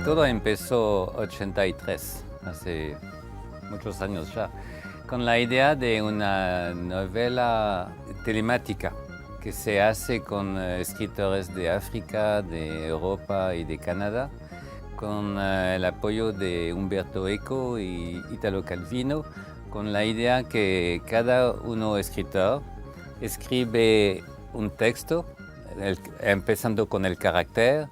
Todo empezó 83, hace muchos años ya, con la idea de una novela telemática que se hace con escritores de África, de Europa y de Canadá, con el apoyo de Umberto Eco y Italo Calvino, con la idea que cada uno escritor escribe un texto, empezando con el carácter.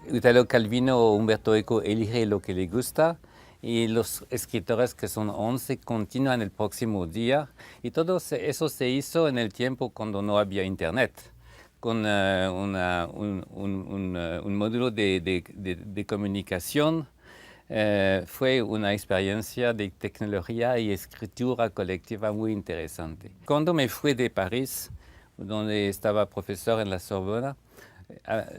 Italo Calvino o Umberto Eco elige lo que le gusta y los escritores, que son 11, continúan el próximo día. Y todo eso se hizo en el tiempo cuando no había internet, con un módulo de comunicación. Fue una experiencia de tecnología y escritura colectiva muy interesante. Cuando me fui de París, donde estaba profesor en la Sorbona,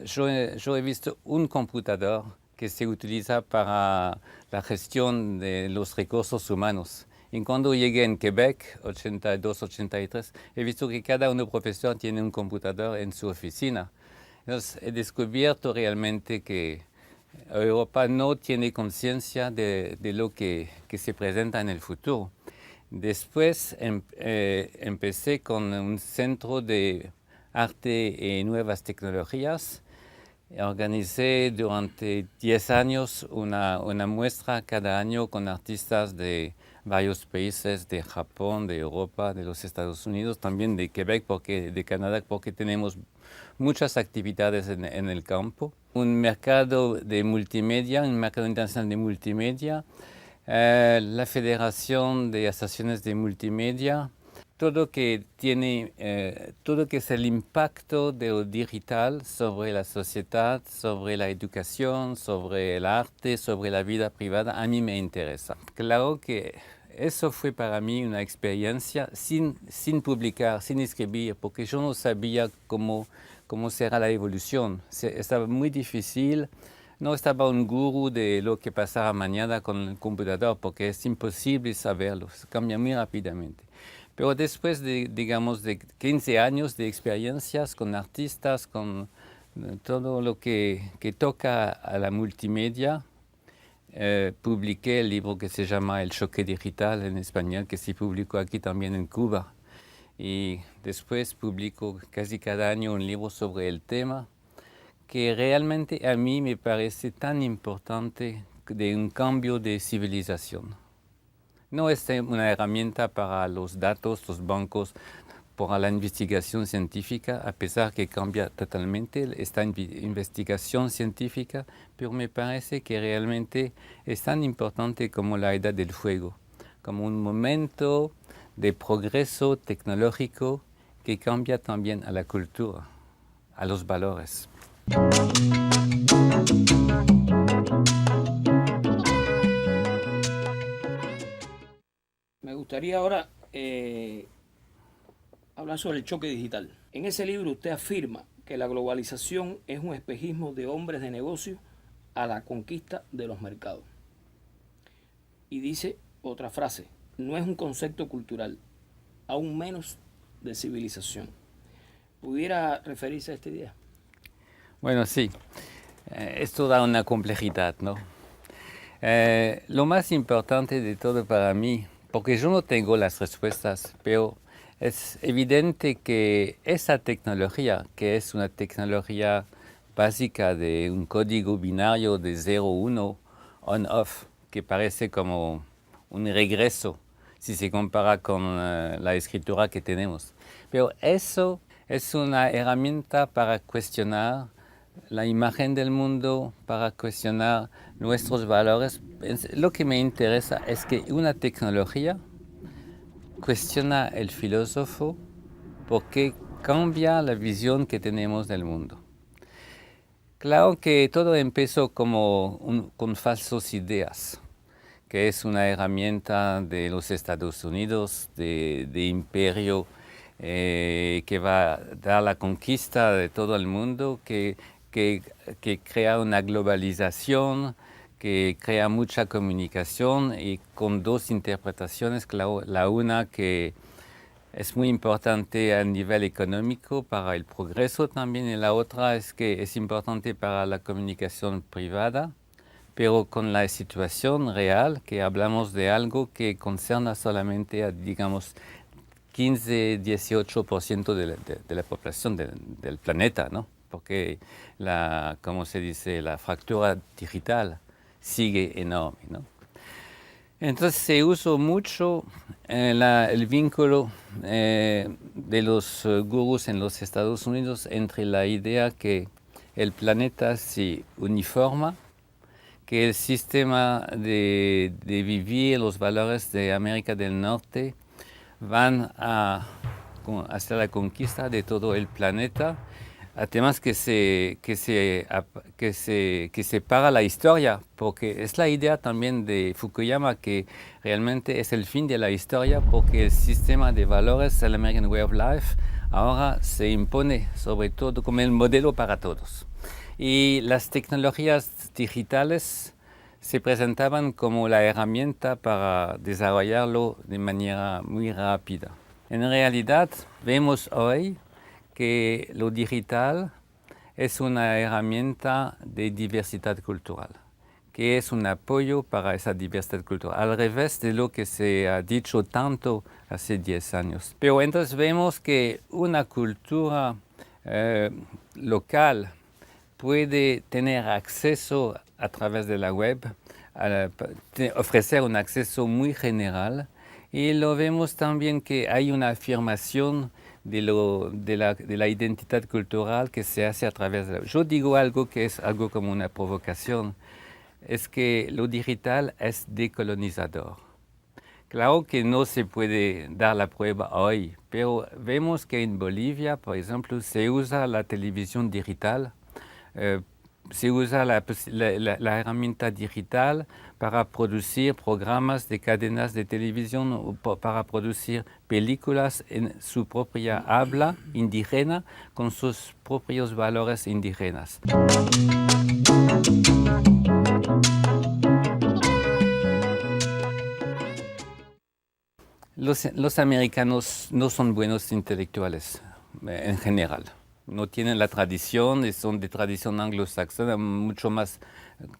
yo he visto un computador que se utiliza para la gestión de los recursos humanos. Y cuando llegué en Quebec, 82-83, he visto que cada profesor tiene un computador en su oficina. Entonces he descubierto realmente que Europa no tiene conciencia de lo que se presenta en el futuro. Después empecé con un centro de arte y nuevas tecnologías. Organicé durante 10 años una muestra cada año con artistas de varios países, de Japón, de Europa, de los Estados Unidos, también de Quebec, de Canadá, porque tenemos muchas actividades en el campo. Un mercado de multimedia, un mercado internacional de multimedia, la Federación de Asociaciones de Multimedia, todo que es el impacto de lo digital sobre la sociedad, sobre la educación, sobre el arte, sobre la vida privada, a mí me interesa. Claro que eso fue para mí una experiencia sin publicar, sin escribir, porque yo no sabía cómo será la evolución. Estaba muy difícil. No estaba un gurú de lo que pasará mañana con el computador, porque es imposible saberlo, se cambia muy rápidamente. Pero después de 15 años de experiencias con artistas, con todo lo que toca a la multimedia, publiqué el libro que se llama El choque digital en español, que se publicó aquí también en Cuba. Y después publico casi cada año un libro sobre el tema, que realmente a mí me parece tan importante de un cambio de civilización. No es una herramienta para los datos, los bancos, para la investigación científica, a pesar que cambia totalmente esta investigación científica, pero me parece que realmente es tan importante como la edad del fuego, como un momento de progreso tecnológico que cambia también a la cultura, a los valores. Me gustaría ahora hablar sobre el choque digital. En ese libro usted afirma que la globalización es un espejismo de hombres de negocio a la conquista de los mercados. Y dice otra frase, no es un concepto cultural, aún menos de civilización. ¿Pudiera referirse a esta idea? Bueno, sí, esto da una complejidad, ¿no? Lo más importante de todo para mí, porque yo no tengo las respuestas, pero es evidente que esa tecnología, que es una tecnología básica de un código binario de 0-1, on-off, que parece como un regreso si se compara con la escritura que tenemos. Pero eso es una herramienta para cuestionar la imagen del mundo, para cuestionar nuestros valores. Lo que me interesa es que una tecnología cuestiona el filósofo porque cambia la visión que tenemos del mundo. Claro que todo empezó con falsas ideas, que es una herramienta de los Estados Unidos, de imperio, que va a dar la conquista de todo el mundo, que crea una globalización, que crea mucha comunicación y con dos interpretaciones, claro, la una que es muy importante a nivel económico para el progreso también, y la otra es que es importante para la comunicación privada, pero con la situación real, que hablamos de algo que concerna solamente a, digamos, 15-18% de la población del planeta, ¿no? Porque como se dice, la fractura digital sigue enorme, ¿no? Entonces se usa mucho el vínculo de los gurús en los Estados Unidos entre la idea que el planeta se uniforma, que el sistema de vivir, los valores de América del Norte van a hacer la conquista de todo el planeta. Además que separa la historia, porque es la idea también de Fukuyama que realmente es el fin de la historia, porque el sistema de valores, el American Way of Life, ahora se impone sobre todo como el modelo para todos. Y las tecnologías digitales se presentaban como la herramienta para desarrollarlo de manera muy rápida. En realidad vemos hoy que lo digital es una herramienta de diversidad cultural, que es un apoyo para esa diversidad cultural, al revés de lo que se ha dicho tanto hace 10 años. Pero entonces vemos que una cultura local puede tener acceso a través de la web, ofrecer un acceso muy general, y lo vemos también que hay una afirmación de la identidad cultural que se hace a través de Yo digo algo que es algo como una provocación, es que lo digital es decolonizador. Claro que no se puede dar la prueba hoy, pero vemos que en Bolivia, por ejemplo, se usa la televisión digital, se usa la herramienta digital para producir programas de cadenas de televisión o para producir películas en su propia habla indígena con sus propios valores indígenas. Los americanos no son buenos intelectuales en general. No tienen la tradición, son de tradición anglosaxona, mucho más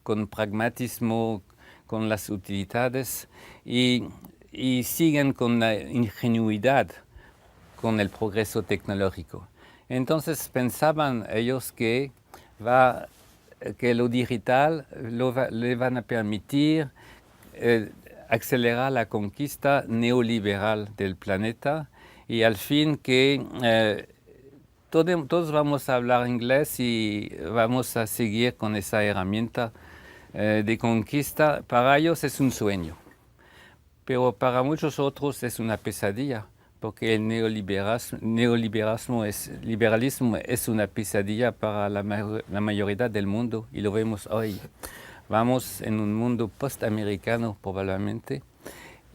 con pragmatismo, con las utilidades, y siguen con la ingenuidad, con el progreso tecnológico. Entonces pensaban ellos que lo digital le van a permitir acelerar la conquista neoliberal del planeta, y al fin que todos vamos a hablar inglés y vamos a seguir con esa herramienta de conquista. Para ellos es un sueño, pero para muchos otros es una pesadilla, porque el neoliberalismo es una pesadilla para la mayoría del mundo, y lo vemos hoy. Vamos en un mundo postamericano probablemente,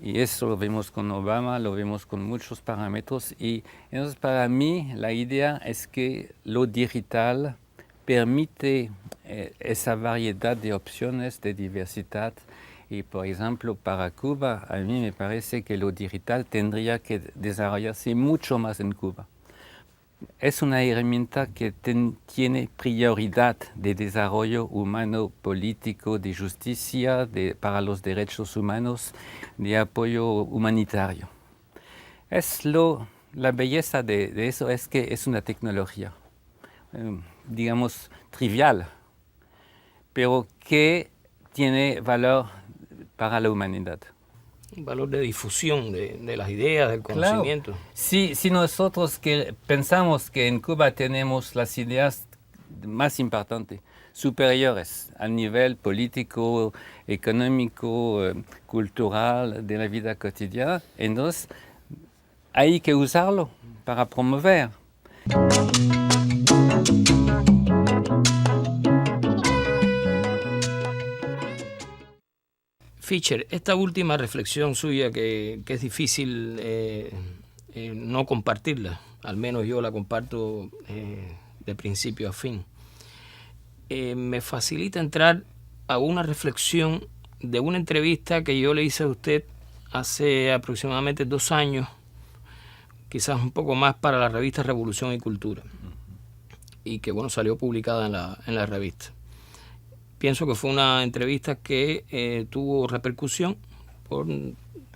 y eso lo vemos con Obama, lo vemos con muchos parámetros. Y entonces para mí la idea es que lo digital permite esa variedad de opciones, de diversidad. Y por ejemplo para Cuba, a mí me parece que lo digital tendría que desarrollarse mucho más en Cuba. Es una herramienta que tiene prioridad de desarrollo humano, político, de justicia, para los derechos humanos, de apoyo humanitario. La belleza de eso es que es una tecnología, digamos, trivial, pero que tiene valor para la humanidad. Un valor de difusión de las ideas, del conocimiento. Claro. Si nosotros pensamos que en Cuba tenemos las ideas más importantes, superiores al nivel político, económico, cultural de la vida cotidiana, entonces hay que usarlo para promover. Fischer, esta última reflexión suya que es difícil no compartirla, al menos yo la comparto de principio a fin, me facilita entrar a una reflexión de una entrevista que yo le hice a usted hace aproximadamente 2 años, quizás un poco más, para la revista Revolución y Cultura, y que bueno, salió publicada en la revista. Pienso que fue una entrevista que tuvo repercusión por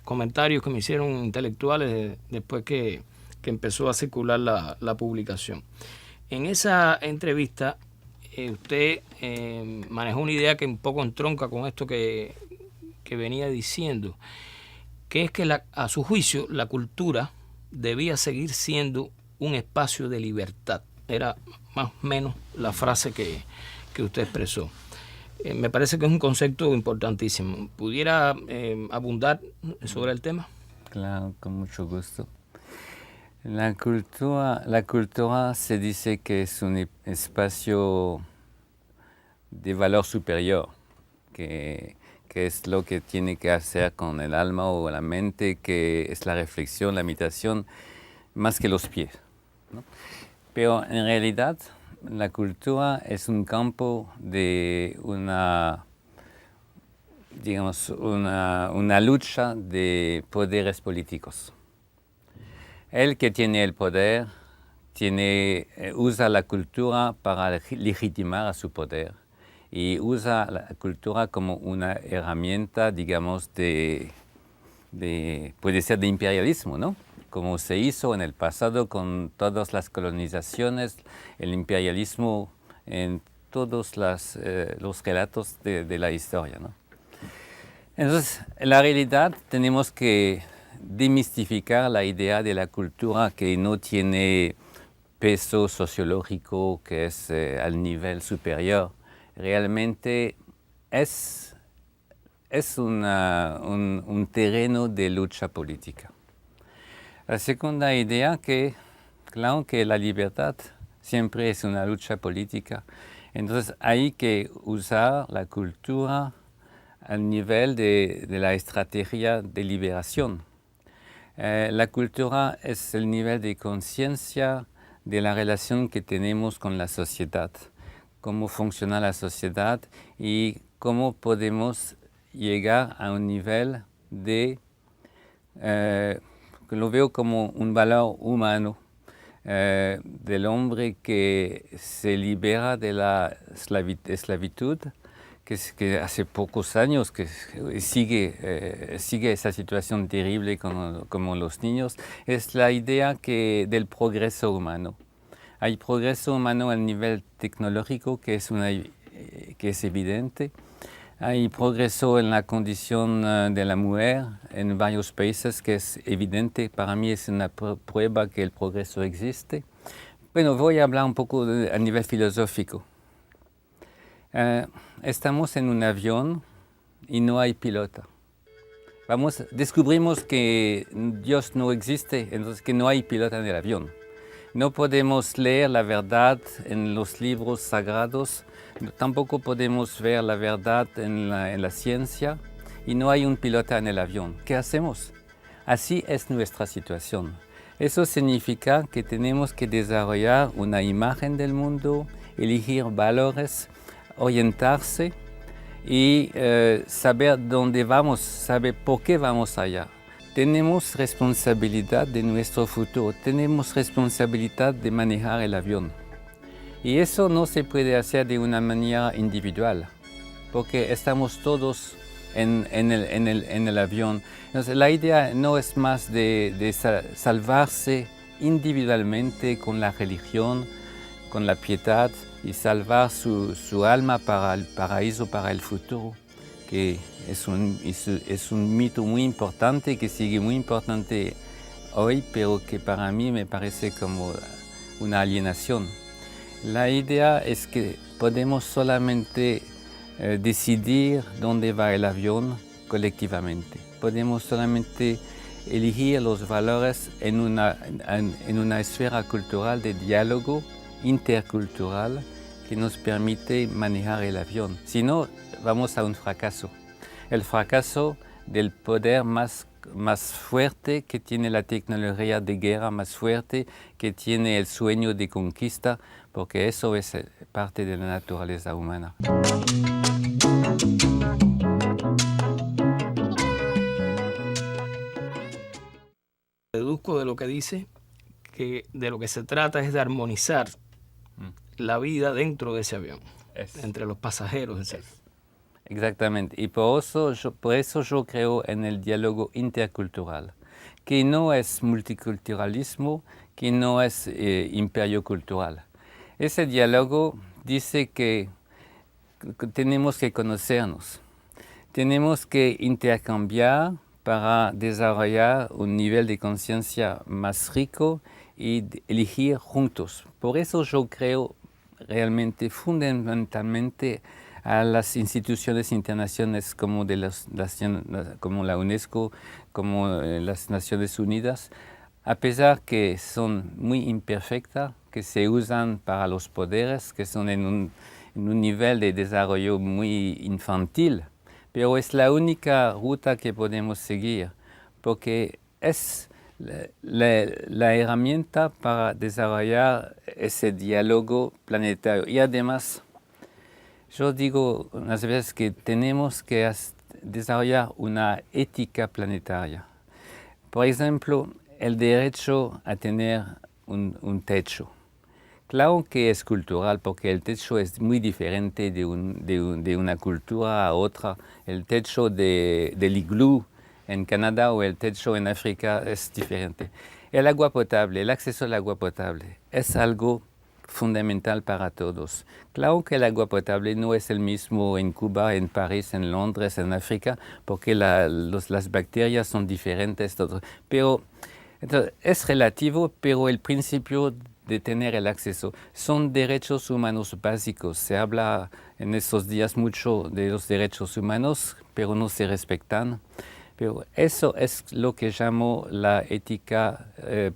comentarios que me hicieron intelectuales después que empezó a circular la publicación. En esa entrevista usted manejó una idea que un poco entronca con esto que venía diciendo, que es que a su juicio la cultura debía seguir siendo un espacio de libertad. Era más o menos la frase que usted expresó. Me parece que es un concepto importantísimo. ¿Pudiera abundar sobre el tema? Claro, con mucho gusto. La cultura se dice que es un espacio de valor superior, que es lo que tiene que hacer con el alma o la mente, que es la reflexión, la meditación, más que los pies, ¿no? Pero en realidad la cultura es un campo de una lucha de poderes políticos. El que tiene el poder usa la cultura para legitimar a su poder y usa la cultura como una herramienta, digamos, puede ser de imperialismo, ¿no? Como se hizo en el pasado con todas las colonizaciones, el imperialismo en todos los relatos de la historia, ¿no? Entonces, en la realidad tenemos que demistificar la idea de la cultura que no tiene peso sociológico, que es al nivel superior. Realmente es un terreno de lucha política. La segunda idea claro que la libertad siempre es una lucha política. Entonces hay que usar la cultura al nivel de la estrategia de liberación. La cultura es el nivel de conciencia de la relación que tenemos con la sociedad, cómo funciona la sociedad y cómo podemos llegar a un nivel que lo veo como un valor humano del hombre que se libera de la esclavitud, que hace pocos años que sigue esa situación terrible como los niños. Es la idea del progreso humano. Hay progreso humano a nivel tecnológico que es evidente. Hay progreso en la condición de la mujer en varios países que es evidente. Para mí es una prueba que el progreso existe. Bueno, voy a hablar un poco a nivel filosófico. Estamos en un avión y no hay piloto. Descubrimos que Dios no existe, entonces que no hay piloto en el avión. No podemos leer la verdad en los libros sagrados, tampoco podemos ver la verdad en la ciencia y no hay un piloto en el avión. ¿Qué hacemos? Así es nuestra situación. Eso significa que tenemos que desarrollar una imagen del mundo, elegir valores, orientarse y saber dónde vamos, saber por qué vamos allá. Tenemos responsabilidad de nuestro futuro, tenemos responsabilidad de manejar el avión. Y eso no se puede hacer de una manera individual, porque estamos todos en el avión. Entonces, la idea no es más de salvarse individualmente con la religión, con la piedad, y salvar su alma para el paraíso, para el futuro, que es un mito muy importante, que sigue muy importante hoy, pero que para mí me parece como una alienación. La idea es que podemos solamente decidir dónde va el avión colectivamente. Podemos solamente elegir los valores en una esfera cultural de diálogo intercultural que nos permite manejar el avión. Si no, vamos a un fracaso. el fracaso del poder más fuerte que tiene la tecnología de guerra, más fuerte que tiene el sueño de conquista, porque eso es parte de la naturaleza humana. Deduzco de lo que dice que de lo que se trata es de armonizar la vida dentro de ese avión, entre los pasajeros, etc. Exactamente, y por eso yo creo en el diálogo intercultural, que no es multiculturalismo, que no es imperio cultural. Ese diálogo dice que tenemos que conocernos, tenemos que intercambiar para desarrollar un nivel de conciencia más rico y elegir juntos. Por eso yo creo realmente fundamentalmente a las instituciones internacionales como la UNESCO, como las Naciones Unidas, a pesar que son muy imperfectas, que se usan para los poderes, que son en un nivel de desarrollo muy infantil, pero es la única ruta que podemos seguir, porque es la herramienta para desarrollar ese diálogo planetario. Y además, yo digo unas veces que tenemos que desarrollar una ética planetaria. Por ejemplo, el derecho a tener un techo. Claro que es cultural, porque el techo es muy diferente de una cultura a otra. El techo del iglú en Canadá o el techo en África es diferente. El agua potable, el acceso al agua potable es algo fundamental para todos. Claro que el agua potable no es el mismo en Cuba, en París, en Londres, en África, porque las bacterias son diferentes, pero entonces, es relativo, pero el principio de tener el acceso son derechos humanos básicos. Se habla en estos días mucho de los derechos humanos, pero no se respetan. Pero eso es lo que llamo la ética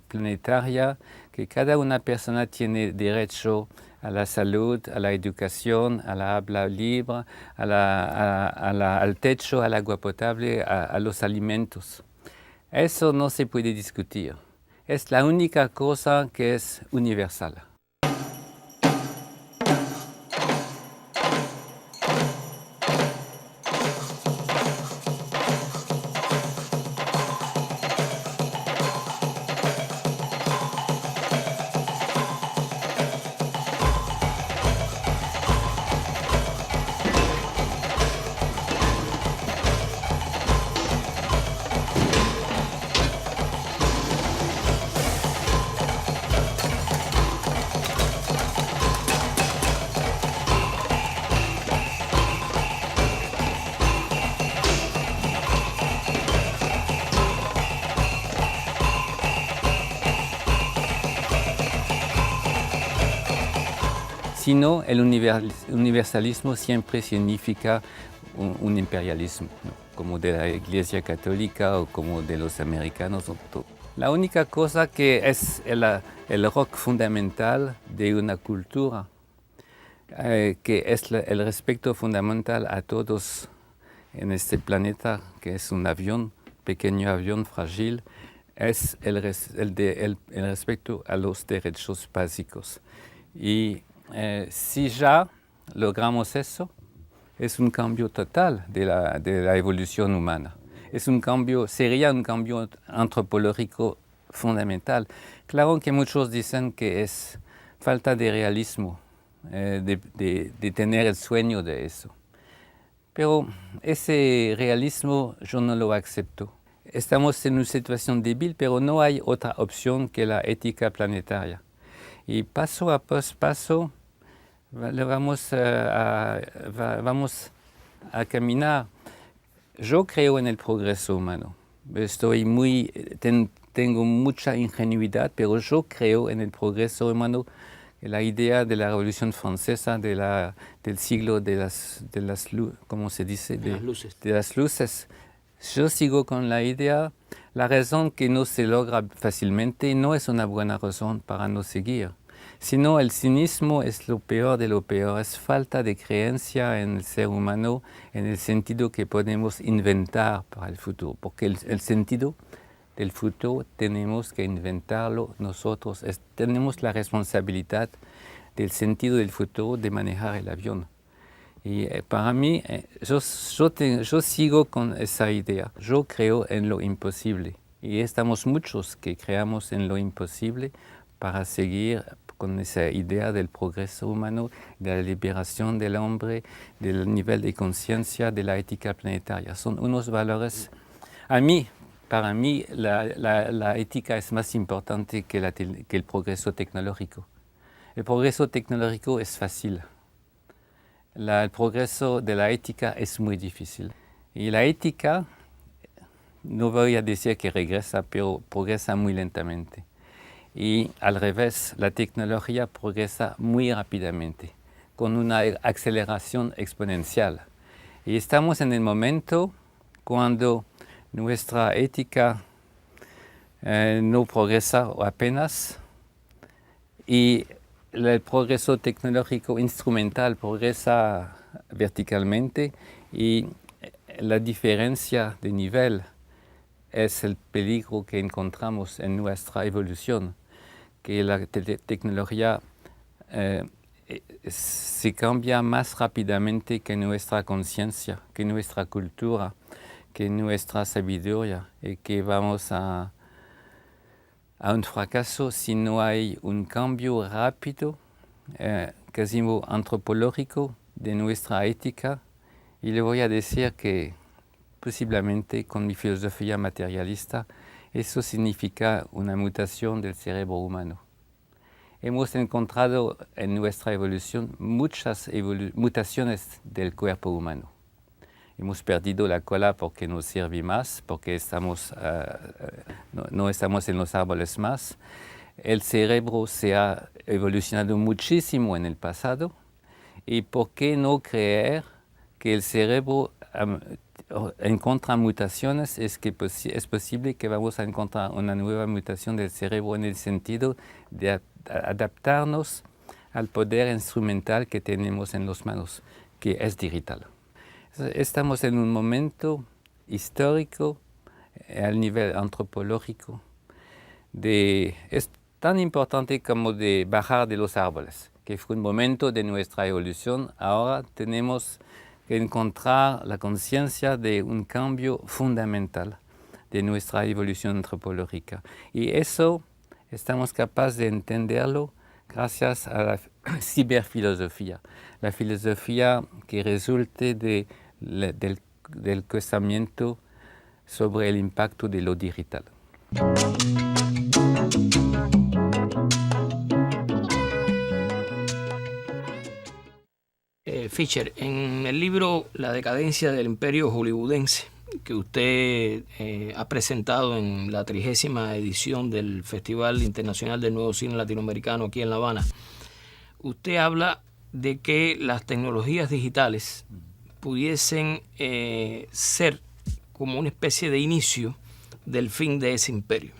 planetaria, que cada una persona tiene derecho a la salud, a la educación, a la habla libre, al techo, al agua potable, a los alimentos. Eso no se puede discutir. Es la única cosa que es universal. Sino el universalismo siempre significa un imperialismo, ¿no? Como de la Iglesia Católica o como de los americanos. La única cosa que es el rock fundamental de una cultura, que es el respeto fundamental a todos en este planeta, que es un avión, pequeño avión frágil, es el respeto a los derechos básicos. Y si ya logramos eso, es un cambio total de la evolución humana. Sería un cambio antropológico fundamental. Claro que muchos dicen que es falta de realismo, de tener el sueño de eso. Pero ese realismo yo no lo acepto. Estamos en una situación débil, pero no hay otra opción que la ética planetaria. Y paso a paso vamos a caminar. Yo creo en el progreso humano. Tengo mucha ingenuidad, pero yo creo en el progreso humano. La idea de la Revolución Francesa, del siglo de las ¿cómo se dice? De las luces. Yo sigo con la idea. La razón que no se logra fácilmente no es una buena razón para no seguir. Sino el cinismo es lo peor de lo peor, es falta de creencia en el ser humano, en el sentido que podemos inventar para el futuro, porque el sentido del futuro tenemos que inventarlo nosotros, tenemos la responsabilidad del sentido del futuro de manejar el avión. Y para mí, yo sigo con esa idea, yo creo en lo imposible, y estamos muchos que creamos en lo imposible para seguir con esa idea del progreso humano, de la liberación del hombre, del nivel de conciencia, de la ética planetaria. Son unos valores, para mí, la ética es más importante que el progreso tecnológico. El progreso tecnológico es fácil. El progreso de la ética es muy difícil. Y la ética, no voy a decir que regresa, pero progresa muy lentamente. Y al revés, la tecnología progresa muy rápidamente, con una aceleración exponencial. Y estamos en el momento cuando nuestra ética no progresa apenas y el progreso tecnológico instrumental progresa verticalmente y la diferencia de nivel es el peligro que encontramos en nuestra evolución, que la tecnología se cambia más rápidamente que nuestra conciencia, que nuestra cultura, que nuestra sabiduría, y que vamos a un fracaso si no hay un cambio rápido, casi antropológico de nuestra ética. Y le voy a decir que posiblemente con mi filosofía materialista, eso significa una mutación del cerebro humano. Hemos encontrado en nuestra evolución muchas mutaciones del cuerpo humano. Hemos perdido la cola porque no sirve más, porque no estamos en los árboles más. El cerebro se ha evolucionado muchísimo en el pasado. ¿Y por qué no creer que el cerebro encuentra mutaciones? Es posible que vamos a encontrar una nueva mutación del cerebro en el sentido de adaptarnos al poder instrumental que tenemos en las manos, que es digital. Estamos en un momento histórico, al nivel antropológico, es tan importante como de bajar de los árboles, que fue un momento de nuestra evolución. Ahora tenemos que encontrar la conciencia de un cambio fundamental de nuestra evolución antropológica. Y eso estamos capaces de entenderlo gracias a la ciberfilosofía, la filosofía que resulte del cuestionamiento sobre el impacto de lo digital. Fischer, en el libro La decadencia del imperio hollywoodense, que usted ha presentado en la 30ª edición del Festival Internacional del Nuevo Cine Latinoamericano aquí en La Habana, usted habla de que las tecnologías digitales pudiesen ser como una especie de inicio del fin de ese imperio.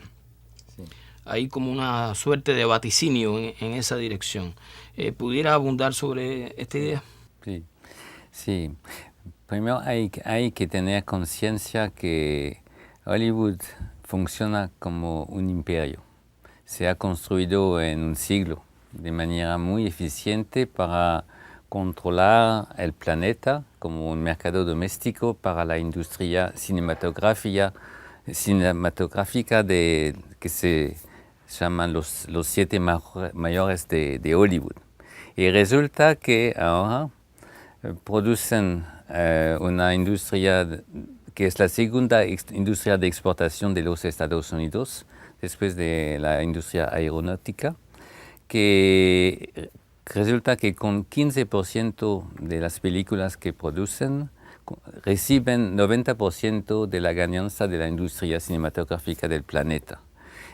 Sí. Hay como una suerte de vaticinio en esa dirección. ¿Pudiera abundar sobre esta idea? Sí. Primero hay que tener conciencia que Hollywood funciona como un imperio. Se ha construido en un siglo de manera muy eficiente para controlar el planeta como un mercado doméstico para la industria cinematográfica que se llaman los 7 mayores de Hollywood. Y resulta que ahora producen una industria que es la segunda industria de exportación de los Estados Unidos, después de la industria aeronáutica, que resulta que con 15% de las películas que producen reciben 90% de la ganancia de la industria cinematográfica del planeta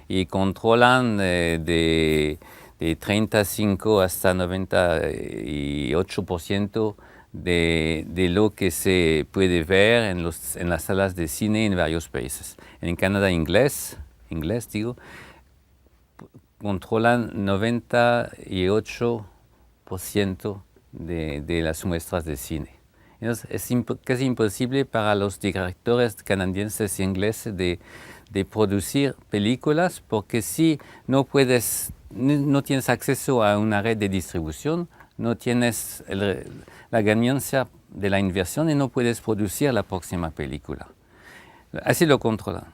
y controlan de 35 hasta 98% de lo que se puede ver en las salas de cine en varios países. En Canadá inglés digo, controlan 98% de las muestras de cine. Entonces, es casi imposible para los directores canadienses y ingleses de producir películas, porque si no tienes acceso a una red de distribución, no tienes la ganancia de la inversión y no puedes producir la próxima película. Así lo controlan.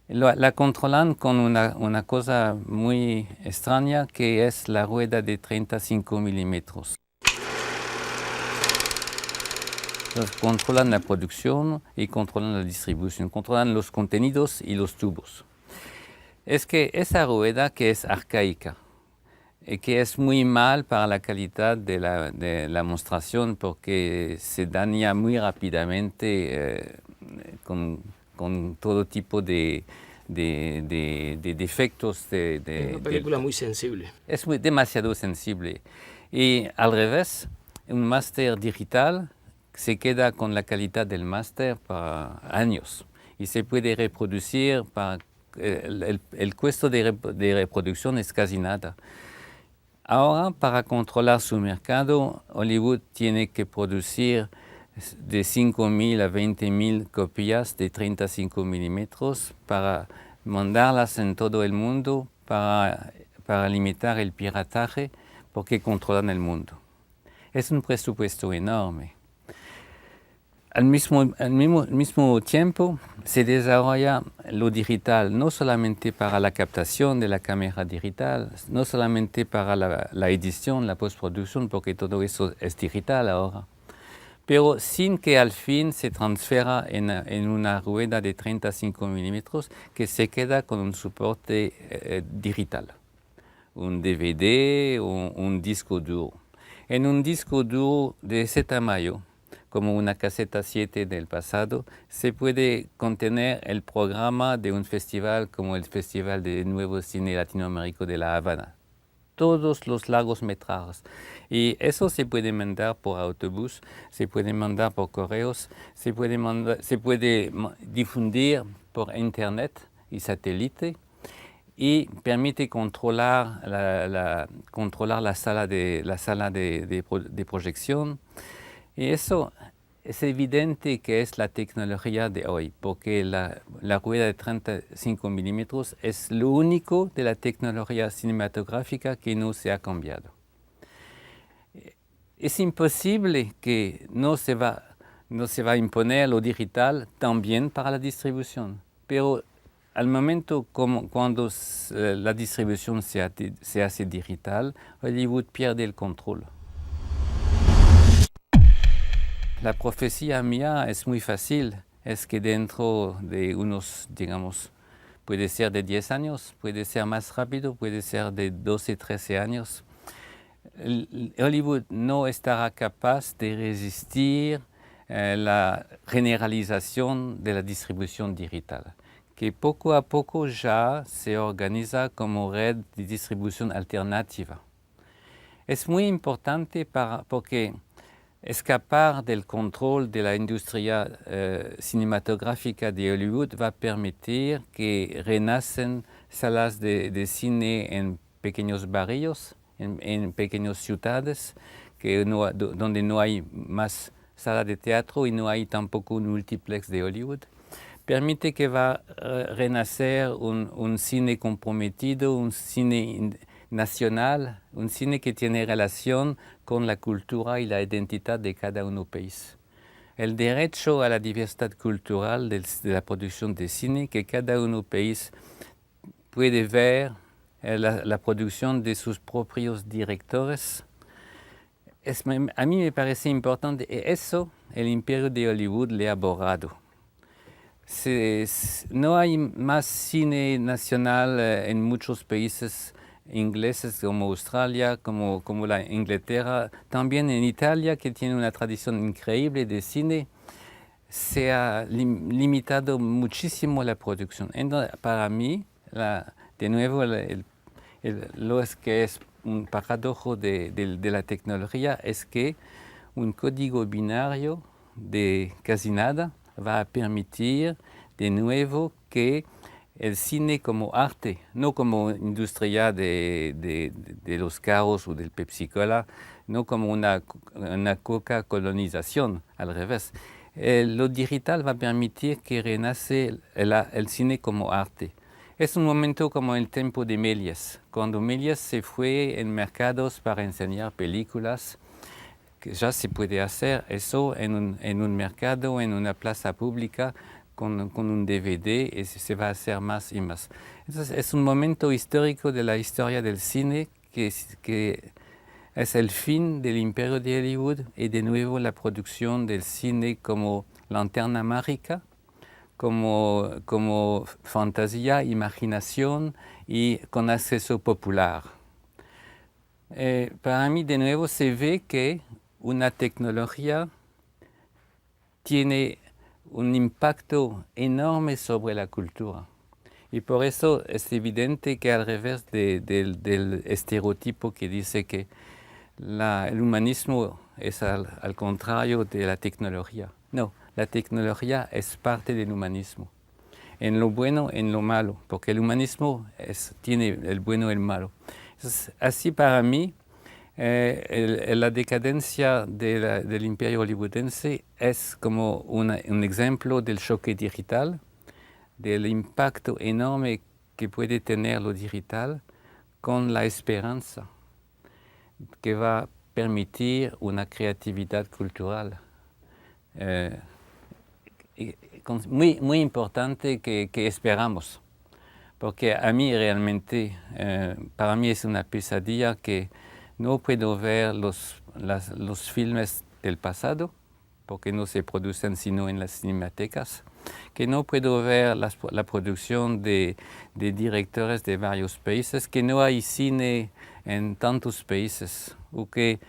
La controlan con una cosa muy extraña, que es la rueda de 35 milímetros. Entonces, controlan la producción y controlan la distribución, controlan los contenidos y los tubos. Es que esa rueda, que es arcaica y que es muy mal para la calidad de la mostración, porque se daña muy rápidamente con todo tipo de defectos. Es una película muy sensible. Es demasiado sensible. Y al revés, un máster digital se queda con la calidad del máster para años y se puede reproducir. El costo de reproducción es casi nada. Ahora, para controlar su mercado, Hollywood tiene que producir de 5.000 a 20.000 copias de 35 milímetros para mandarlas en todo el mundo, para limitar el pirataje, porque controlan el mundo. Es un presupuesto enorme. Al mismo tiempo se desarrolla lo digital, no solamente para la captación de la cámara digital, no solamente para la edición, la postproducción, porque todo eso es digital ahora, pero sin que al fin se transfiera en una rueda de 35 milímetros que se queda con un soporte digital, un DVD o un disco duro. En un disco duro de ese tamaño, como una caseta 7 del pasado, se puede contener el programa de un festival como el Festival de Nuevo Cine Latinoamericano de La Habana. Todos los largometrajes. Y eso se puede mandar por autobús, se puede mandar por correos, se puede difundir por internet y satélite, y permite controlar la sala de proyección. Y eso es evidente que es la tecnología de hoy, porque la rueda de 35 milímetros es lo único de la tecnología cinematográfica que no se ha cambiado. Es imposible que no se va a imponer lo digital también para la distribución, pero al momento cuando la distribución se hace digital, Hollywood pierde el control. La profecía mía es muy fácil, es que dentro de unos, digamos, puede ser de 10 años, puede ser más rápido, puede ser de 12, 13 años, Hollywood no estará capaz de resistir la generalización de la distribución digital, que poco a poco ya se organiza como red de distribución alternativa. Es muy importante porque escapar del control de la industria cinematográfica de Hollywood va a permitir que renacen salas de cine en pequeños barrios, en pequeñas ciudades, donde no hay más salas de teatro y no hay tampoco un multiplex de Hollywood. Permite que va a renacer un cine comprometido, un cine nacional, un cine que tiene relación con la cultura y la identidad de cada uno país. El derecho a la diversidad cultural de la producción de cine, que cada uno país puede ver la producción de sus propios directores. A mí me parece importante, y eso el imperio de Hollywood le ha borrado. No hay más cine nacional en muchos países ingleses como Australia, como la Inglaterra, también en Italia, que tiene una tradición increíble de cine, se ha limitado muchísimo la producción. Entonces, para mí, de nuevo, lo que es un paradojo de la tecnología es que un código binario de casi nada va a permitir de nuevo que el cine como arte, no como industria de los carros o del Pepsi Cola, no como una coca colonización, al revés. Lo digital va a permitir que renace el cine como arte. Es un momento como el tiempo de Méliès, cuando Méliès se fue en mercados para enseñar películas, que ya se puede hacer eso en un mercado, en una plaza pública, con un DVD, y se va a hacer más y más. Entonces es un momento histórico de la historia del cine que es el fin del imperio de Hollywood y de nuevo la producción del cine como linterna mágica, como fantasía, imaginación y con acceso popular. Para mí de nuevo se ve que una tecnología tiene un impacto enorme sobre la cultura. Y por eso es evidente que al revés del estereotipo que dice que el humanismo es al contrario de la tecnología. No, la tecnología es parte del humanismo, en lo bueno, en lo malo, porque el humanismo tiene el bueno y el malo. Entonces, así para mí, la decadencia del imperio hollywoodense es como un ejemplo del choque digital, del impacto enorme que puede tener lo digital con la esperanza que va a permitir una creatividad cultural muy importante que esperamos. Porque a mí realmente, para mí es una pesadilla que no puedo ver los filmes del pasado, porque no se producen sino en las cinematecas, que no puedo ver la producción de directores de varios países, que no hay cine en tantos países, o que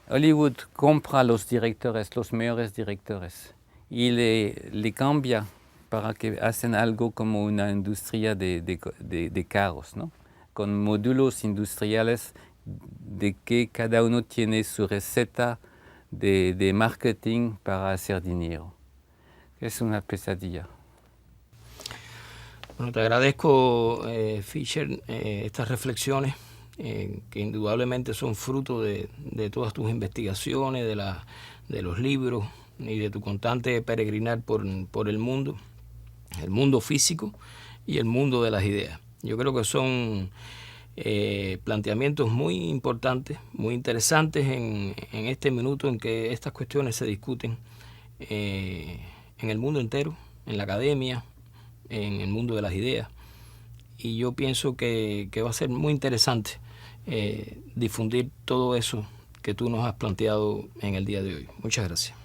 Hollywood compra los directores, los mejores directores, y le cambia para que hacen algo como una industria de carros, ¿no? Con módulos industriales de que cada uno tiene su receta de marketing para hacer dinero. Es una pesadilla. Bueno, te agradezco, Fisher, estas reflexiones que indudablemente son fruto de todas tus investigaciones, de los libros y de tu constante peregrinar por el mundo físico y el mundo de las ideas. Yo creo que son planteamientos muy importantes, muy interesantes en este minuto en que estas cuestiones se discuten en el mundo entero, en la academia, en el mundo de las ideas. Y yo pienso que va a ser muy interesante difundir todo eso que tú nos has planteado en el día de hoy. Muchas gracias.